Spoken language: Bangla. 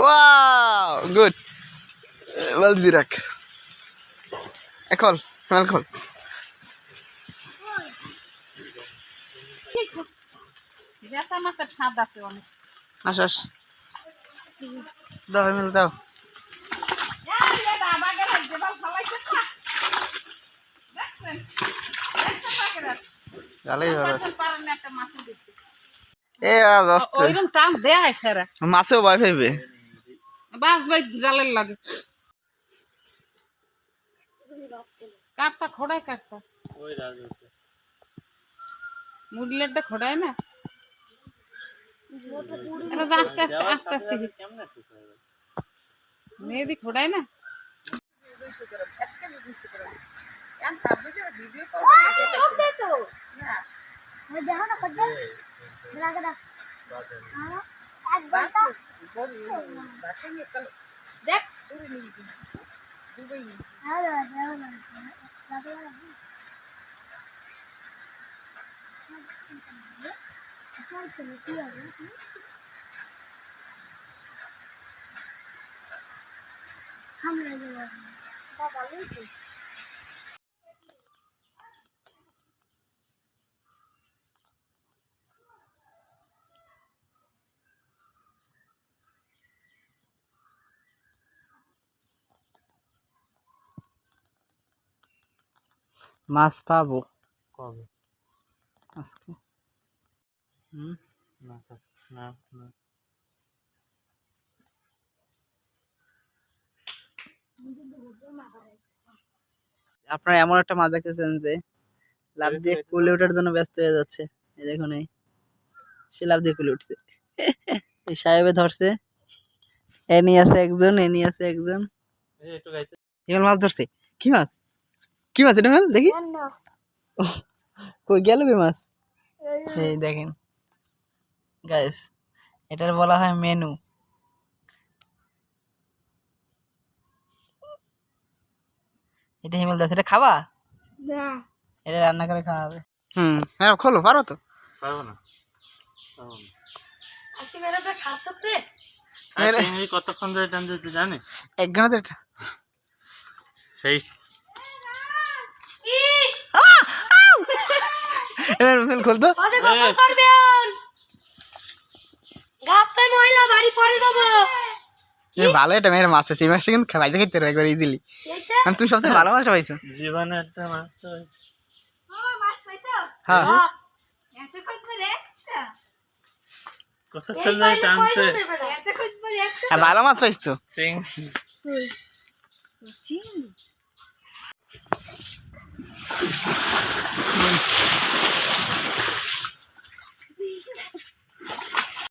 ওয়াও গুড বালতি রাখ এখন খোল বেটা মাছের স্বাদ আছে অনেক আস দাও মিল দাও মাছেও ভয় পাইবে জালের লাগে কাটটা খোড়ায় কাটটা মুরগিটা খোড়ায় না আস্তে আস্তে আস্তে আস্তে মেয়েদি খোড়ায় না মাছ পাবো কবে আজকে না আপনারা এমন একটা মাছ দেখতেছেন যে লাফ দিয়ে কুলে ওঠার জন্য ব্যস্ত হয়ে যাচ্ছে এই দেখুন সে লাফ দিয়ে কুলে উঠছে এই সাহেবে ধরছে এনি আছে একজন হিমেল মাছ ধরছে কি মাছ এটা মেল দেখি কই গেল বে মাছ এই দেখেন গাইস এটার বলা হয় মেনু এটা হিমেল দাস এটা খাবা না এটা রান্না করে খাওয়া হবে হ্যাঁ খোলো পারো তো পারবো না আজকে মেরা বেশ সার্থক রে কতক্ষণ ধরে টান দিতে জানিস 1 ঘন্টা এটা সেই এবার ফেল খোল তো গাতে ময়লা বাড়ি পড়ে দেব ভালো এটা মেয়ের মাছ আছে এই মাছটা কিন্তু খাইতে খেতে রয়ে করে দিলি তুমি সবথেকে ভালো মাছ পাইছো জীবনে একটা মাছ তো মাছ পাইছো হ্যাঁ এত কত করে একটা কতক্ষণ ধরে টানছে এত কত করে একটা ভালো মাছ পাইছো সিং চিংড়ি